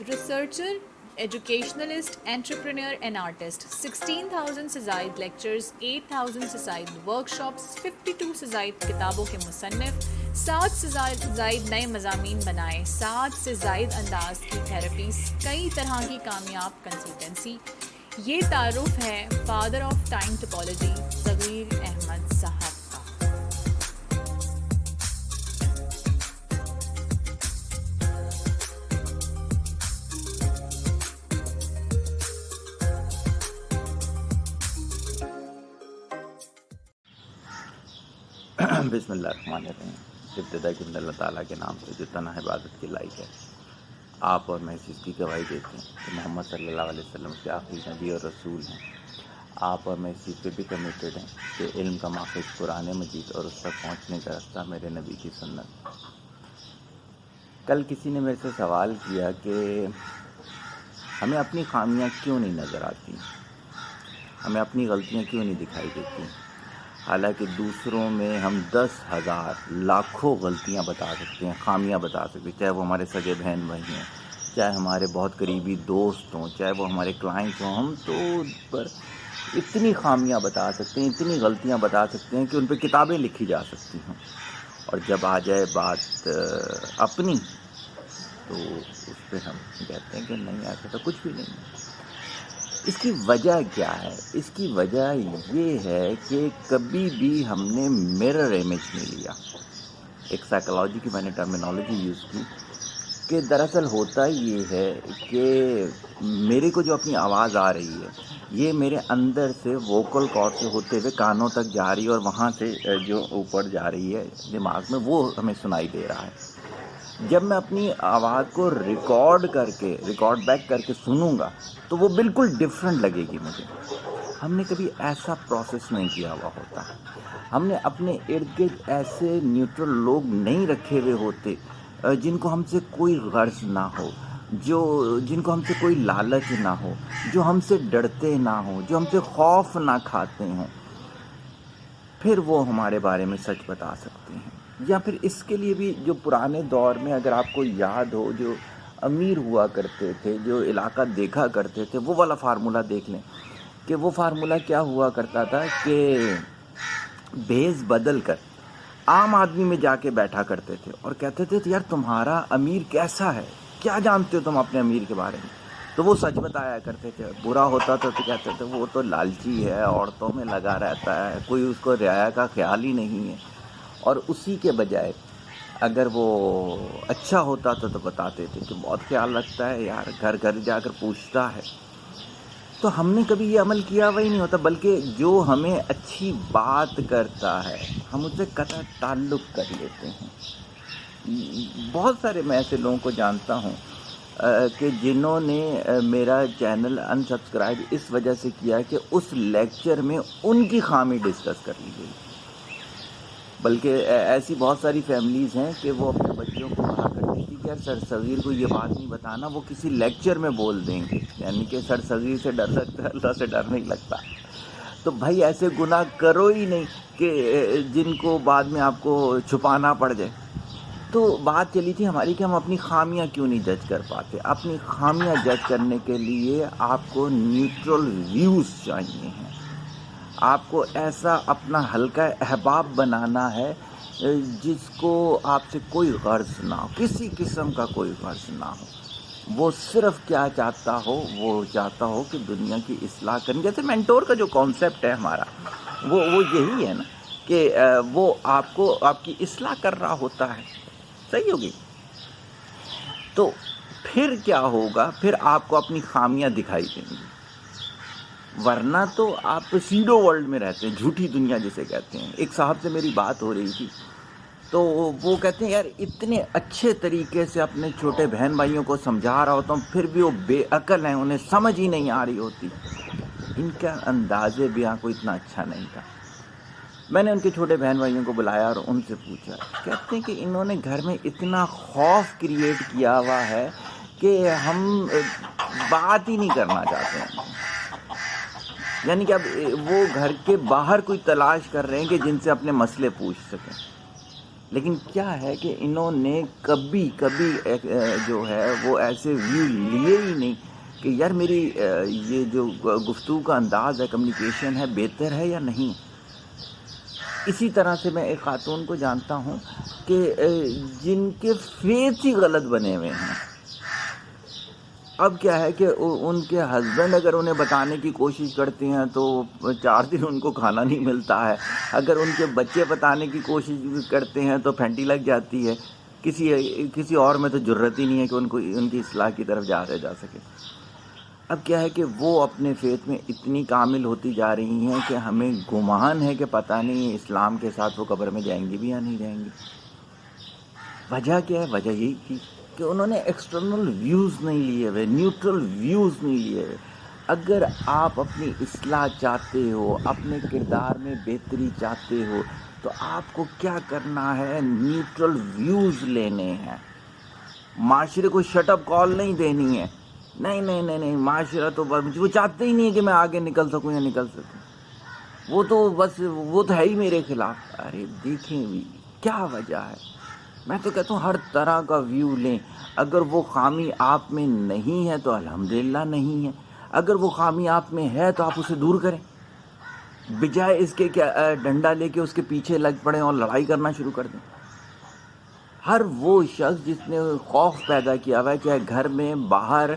Researcher, educationalist, entrepreneur and artist, 16,000 سے زائد lectures, 8,000 سے زائد ورکشاپس، 52 سے زائد کتابوں کے مصنف، 7 سے زائد نئے مضامین بنائے، 7 سے زائد انداز کی تھراپیز، کئی طرح کی کامیاب کنسلٹنسی۔ یہ تعارف ہے فادر آف ٹائم ٹپالوجی صغیر احمد صاحب کا۔ بسم اللہ الرحمن الرحیم۔ ابتدا کے اللہ تعالیٰ کے نام سے جو تنہا عبادت کے لائق ہے۔ آپ اور میں اس چیز کی گواہی دیتے ہیں کہ محمد صلی اللہ علیہ وسلم کے آخری نبی اور رسول ہیں۔ آپ اور میں اس چیز پہ بھی کمیٹڈ ہیں کہ علم کا ماخذ قرآن مجید اور اس تک پہنچنے کا راستہ میرے نبی کی سنت۔ کل کسی نے میرے سے سوال کیا کہ ہمیں اپنی خامیاں کیوں نہیں نظر آتی، ہمیں اپنی غلطیاں کیوں نہیں دکھائی دیتی، حالانکہ دوسروں میں ہم 10,000 لاکھوں غلطیاں بتا سکتے ہیں، خامیاں بتا سکتے ہیں، چاہے وہ ہمارے سگے بہن بھائی ہیں، چاہے ہمارے بہت قریبی دوست ہوں، چاہے وہ ہمارے کلائنٹس ہوں، ہم تو پر اتنی خامیاں بتا سکتے ہیں، اتنی غلطیاں بتا سکتے ہیں کہ ان پہ کتابیں لکھی جا سکتی ہیں۔ اور جب آ جائے بات اپنی تو اس پہ ہم کہتے ہیں کہ نہیں، ایسا تو کچھ بھی نہیں ہے۔ اس کی وجہ کیا ہے؟ اس کی وجہ یہ ہے کہ کبھی بھی ہم نے مرر امیج نہیں لیا۔ ایک سائیکالوجی کی میں نے ٹرمینالوجی یوز کی کہ دراصل ہوتا یہ ہے کہ میرے کو جو اپنی آواز آ رہی ہے یہ میرے اندر سے ووکل کارڈ سے ہوتے ہوئے کانوں تک جا رہی ہے، اور وہاں سے جو اوپر جا رہی ہے دماغ میں، وہ ہمیں سنائی دے رہا ہے۔ جب میں اپنی آواز کو ریکارڈ بیک کر کے سنوں گا تو وہ بالکل ڈیفرنٹ لگے گی مجھے۔ ہم نے کبھی ایسا پروسیس نہیں کیا ہوا ہوتا۔ ہم نے اپنے ارد گرد ایسے نیوٹرل لوگ نہیں رکھے ہوئے ہوتے جن کو ہم سے کوئی غرض نہ ہو، جن کو ہم سے کوئی لالچ نہ ہو، جو ہم سے ڈرتے نہ ہوں، جو ہم سے خوف نہ کھاتے ہوں، پھر وہ ہمارے بارے میں سچ بتا سکتے ہیں۔ یا پھر اس کے لیے بھی جو پرانے دور میں اگر آپ کو یاد ہو، جو امیر ہوا کرتے تھے، جو علاقہ دیکھا کرتے تھے، وہ والا فارمولہ دیکھ لیں کہ وہ فارمولہ کیا ہوا کرتا تھا کہ بھیس بدل کر عام آدمی میں جا کے بیٹھا کرتے تھے اور کہتے تھے یار تمہارا امیر کیسا ہے، کیا جانتے ہو تم اپنے امیر کے بارے میں؟ تو وہ سچ بتایا کرتے تھے۔ برا ہوتا تھا تو کہتے تھے وہ تو لالچی ہے، عورتوں میں لگا رہتا ہے، کوئی اس کو رعایا کا خیال ہی نہیں ہے۔ اور اسی کے بجائے اگر وہ اچھا ہوتا تھا تو بتاتے تھے کہ بہت خیال رکھتا ہے یار، گھر گھر جا کر پوچھتا ہے۔ تو ہم نے کبھی یہ عمل کیا ہوا ہی نہیں ہوتا، بلکہ جو ہمیں اچھی بات کرتا ہے ہم اس سے قطع تعلق کر لیتے ہیں۔ بہت سارے میں ایسے لوگوں کو جانتا ہوں کہ جنہوں نے میرا چینل انسبسکرائب اس وجہ سے کیا کہ اس لیکچر میں ان کی خامی ڈسکس کر لی گئی۔ بلکہ ایسی بہت ساری فیملیز ہیں کہ وہ اپنے بچوں کو کہا کرتی تھی کہ یار سر صغیر کو یہ بات نہیں بتانا، وہ کسی لیکچر میں بول دیں گے، یعنی کہ سر صغیر سے ڈر لگتا ہے، اللہ سے ڈر نہیں لگتا۔ تو بھائی ایسے گناہ کرو ہی نہیں کہ جن کو بعد میں آپ کو چھپانا پڑ جائے۔ تو بات چلی تھی ہماری کہ ہم اپنی خامیاں کیوں نہیں جج کر پاتے۔ اپنی خامیاں جج کرنے کے لیے آپ کو نیوٹرل ویوز چاہیے ہیں۔ آپ کو ایسا اپنا حلقہ احباب بنانا ہے جس کو آپ سے کوئی غرض نہ ہو، کسی قسم کا کوئی غرض نہ ہو۔ وہ صرف کیا چاہتا ہو، وہ چاہتا ہو کہ دنیا کی اصلاح کریں۔ جیسے مینٹور کا جو کانسیپٹ ہے ہمارا، وہ یہی ہے نا کہ وہ آپ کو آپ کی اصلاح کر رہا ہوتا ہے۔ صحیح ہوگی؟ تو پھر کیا ہوگا؟ پھر آپ کو اپنی خامیاں دکھائی دیں گی، ورنہ تو آپ سیڈو ورلڈ میں رہتے ہیں، جھوٹی دنیا جسے کہتے ہیں۔ ایک صاحب سے میری بات ہو رہی تھی تو وہ کہتے ہیں یار اتنے اچھے طریقے سے اپنے چھوٹے بہن بھائیوں کو سمجھا رہا ہوتا ہوں، پھر بھی وہ بے عقل ہیں، انہیں سمجھ ہی نہیں آ رہی ہوتی۔ ان کا انداز بیاں کو اتنا اچھا نہیں تھا۔ میں نے ان کے چھوٹے بہن بھائیوں کو بلایا اور ان سے پوچھا، کہتے ہیں کہ انہوں نے گھر میں اتنا خوف کریٹ کیا ہوا ہے کہ ہم بات ہی نہیں کرنا چاہتے ہیں۔ یعنی کہ اب وہ گھر کے باہر کوئی تلاش کر رہے ہیں کہ جن سے اپنے مسئلے پوچھ سکیں۔ لیکن کیا ہے کہ انہوں نے کبھی جو ہے وہ ایسے ویو لیے ہی نہیں کہ یار میری یہ جو گفتگو کا انداز ہے، کمیونیکیشن ہے، بہتر ہے یا نہیں۔ اسی طرح سے میں ایک خاتون کو جانتا ہوں کہ جن کے فیس ہی غلط بنے ہوئے ہیں۔ اب کیا ہے کہ ان کے ہسبینڈ اگر انہیں بتانے کی کوشش کرتے ہیں تو 4 دن ان کو کھانا نہیں ملتا ہے، اگر ان کے بچے بتانے کی کوشش کرتے ہیں تو پھینٹی لگ جاتی ہے، کسی اور میں تو جرت ہی نہیں ہے کہ ان کی اصلاح کی طرف جا سکے۔ اب کیا ہے کہ وہ اپنے فیتھ میں اتنی کامل ہوتی جا رہی ہیں کہ ہمیں گمان ہے کہ پتہ نہیں اسلام کے ساتھ وہ قبر میں جائیں گی بھی یا نہیں جائیں گی۔ وجہ کیا ہے؟ وجہ یہی تھی کہ انہوں نے ایکسٹرنل ویوز نہیں لیے ہوئے، نیوٹرل ویوز نہیں لیے ہوئے۔ اگر آپ اپنی اصلاح چاہتے ہو، اپنے کردار میں بہتری چاہتے ہو، تو آپ کو کیا کرنا ہے؟ نیوٹرل ویوز لینے ہیں۔ معاشرے کو شٹ اپ کال نہیں دینی ہے، نہیں، معاشرہ تو وہ چاہتے ہی نہیں ہے کہ میں آگے نکل سکوں یا نکل سکوں، وہ تو ہے ہی میرے خلاف۔ ارے دیکھیں بھی کیا وجہ ہے۔ میں تو کہتا ہوں ہر طرح کا ویو لیں، اگر وہ خامی آپ میں نہیں ہے تو الحمدللہ نہیں ہے، اگر وہ خامی آپ میں ہے تو آپ اسے دور کریں، بجائے اس کے کہ ڈنڈا لے کے اس کے پیچھے لگ پڑیں اور لڑائی کرنا شروع کر دیں۔ ہر وہ شخص جس نے خوف پیدا کیا ہوا ہے، چاہے گھر میں باہر،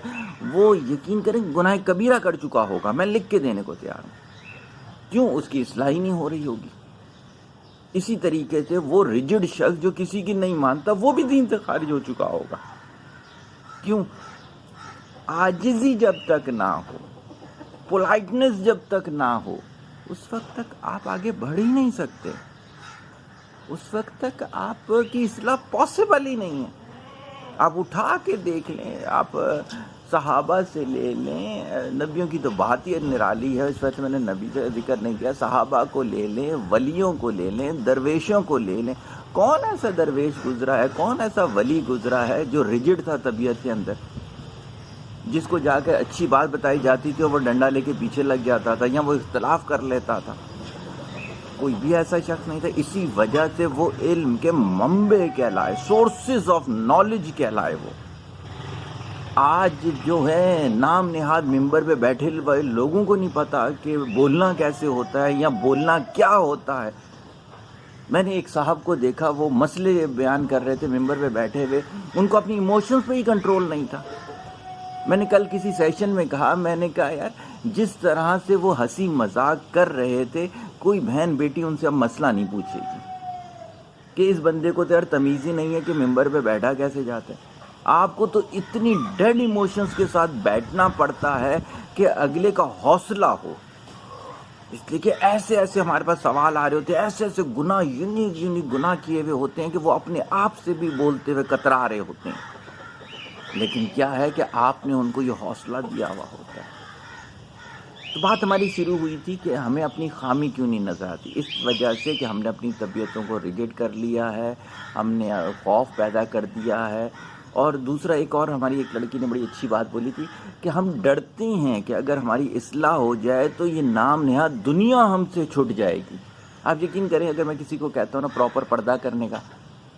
وہ یقین کریں گناہ کبیرہ کر چکا ہوگا، میں لکھ کے دینے کو تیار ہوں۔ کیوں؟ اس کی اصلاح ہی نہیں ہو رہی ہوگی۔ اسی طریقے سے وہ ریجڈ شخص جو کسی کی نہیں مانتا، وہ بھی دین سے خارج ہو چکا ہوگا۔ کیوں؟ عاجزی جب تک نہ ہو، پولائٹنس جب تک نہ ہو، اس وقت تک آپ آگے بڑھ ہی نہیں سکتے، اس وقت تک آپ کی اصلاح پاسبل ہی نہیں ہے۔ آپ اٹھا کے دیکھ لیں، آپ صحابہ سے لے لیں، نبیوں کی تو بات ہی نرالی ہے، اس وقت میں نے نبی کا ذکر نہیں کیا، صحابہ کو لے لیں، ولیوں کو لے لیں، درویشوں کو لے لیں۔ کون ایسا درویش گزرا ہے، کون ایسا ولی گزرا ہے جو ریجڈ تھا طبیعت کے اندر، جس کو جا کے اچھی بات بتائی جاتی تھی اور وہ ڈنڈا لے کے پیچھے لگ جاتا تھا یا وہ اختلاف کر لیتا تھا؟ کوئی بھی ایسا شخص نہیں تھا۔ اسی وجہ سے وہ علم کے منبع کہلائے، سورسز آف نالج کہلائے۔ وہ آج جو ہے نام نہاد ممبر پہ بیٹھے ہوئے لوگوں کو نہیں پتا کہ بولنا کیسے ہوتا ہے یا بولنا کیا ہوتا ہے۔ میں نے ایک صاحب کو دیکھا، وہ مسئلے بیان کر رہے تھے ممبر پہ بیٹھے ہوئے، ان کو اپنی ایموشنز پہ ہی کنٹرول نہیں تھا۔ میں نے کل کسی سیشن میں کہا، میں نے کہا یار جس طرح سے وہ ہنسی مذاق کر رہے تھے، کوئی بہن بیٹی ان سے اب مسئلہ نہیں پوچھے گی کہ اس بندے کو تو یار تمیز ہی نہیں ہے کہ ممبر پہ بیٹھا کیسے جاتا ہے۔ آپ کو تو اتنی ڈیڈ ایموشنز کے ساتھ بیٹھنا پڑتا ہے کہ اگلے کا حوصلہ ہو، اس لیے کہ ایسے ہمارے پاس سوال آ رہے ہوتے ہیں، ایسے گناہ یونیک گناہ کیے ہوئے ہوتے ہیں کہ وہ اپنے آپ سے بھی بولتے ہوئے کترا رہے ہوتے ہیں، لیکن کیا ہے کہ آپ نے ان کو یہ حوصلہ دیا ہوا ہوتا ہے۔ تو بات ہماری شروع ہوئی تھی کہ ہمیں اپنی خامی کیوں نہیں نظر آتی، اس وجہ سے کہ ہم نے اپنی طبیعتوں کو ریجڈ کر لیا ہے، ہم نے خوف پیدا کر دیا ہے۔ اور دوسرا ایک اور ہماری ایک لڑکی نے بڑی اچھی بات بولی تھی کہ ہم ڈرتے ہیں کہ اگر ہماری اصلاح ہو جائے تو یہ نام نہاد دنیا ہم سے چھٹ جائے گی۔ آپ یقین کریں، اگر میں کسی کو کہتا ہوں نا پراپر پردہ کرنے کا،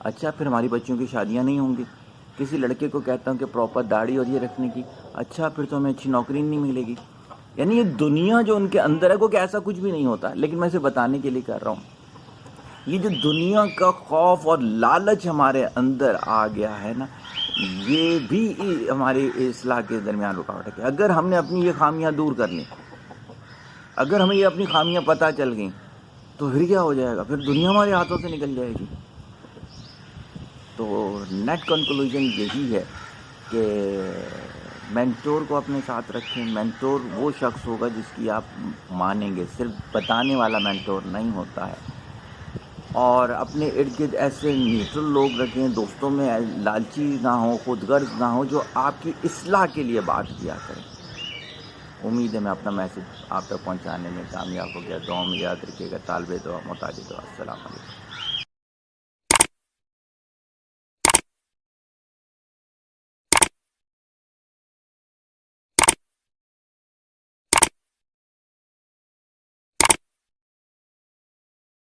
اچھا پھر ہماری بچیوں کی شادیاں نہیں ہوں گی۔ کسی لڑکے کو کہتا ہوں کہ پراپر داڑھی اور یہ رکھنے کی، اچھا پھر تو ہمیں اچھی نوکری نہیں ملے گی۔ یعنی یہ دنیا جو ان کے اندر ہے، کو کہ ایسا کچھ بھی نہیں ہوتا، لیکن میں اسے بتانے کے لیے کر رہا ہوں۔ یہ جو دنیا کا خوف اور لالچ ہمارے اندر آ گیا ہے نا، یہ بھی ہماری اصلاح کے درمیان رکاوٹ ہے۔ کہ اگر ہم نے اپنی یہ خامیاں دور کر لیں، اگر ہمیں یہ اپنی خامیاں پتہ چل گئیں، تو پھر کیا ہو جائے گا؟ پھر دنیا ہمارے ہاتھوں سے نکل جائے گی۔ تو نیٹ کنکلوژن یہی ہے کہ مینٹور کو اپنے ساتھ رکھیں۔ مینٹور وہ شخص ہوگا جس کی آپ مانیں گے، صرف بتانے والا مینٹور نہیں ہوتا ہے۔ اور اپنے ارد گرد ایسے نیوٹرل لوگ رکھیں، دوستوں میں لالچی نہ ہو، خود غرض نہ ہو، جو آپ کی اصلاح کے لیے بات کیا کریں۔ امید ہے میں اپنا میسج آپ تک پہنچانے میں کامیاب ہو گیا۔ دعاؤں میں یاد رکھیے گا۔ طالب دعا محتاج دعا۔ السلام علیکم۔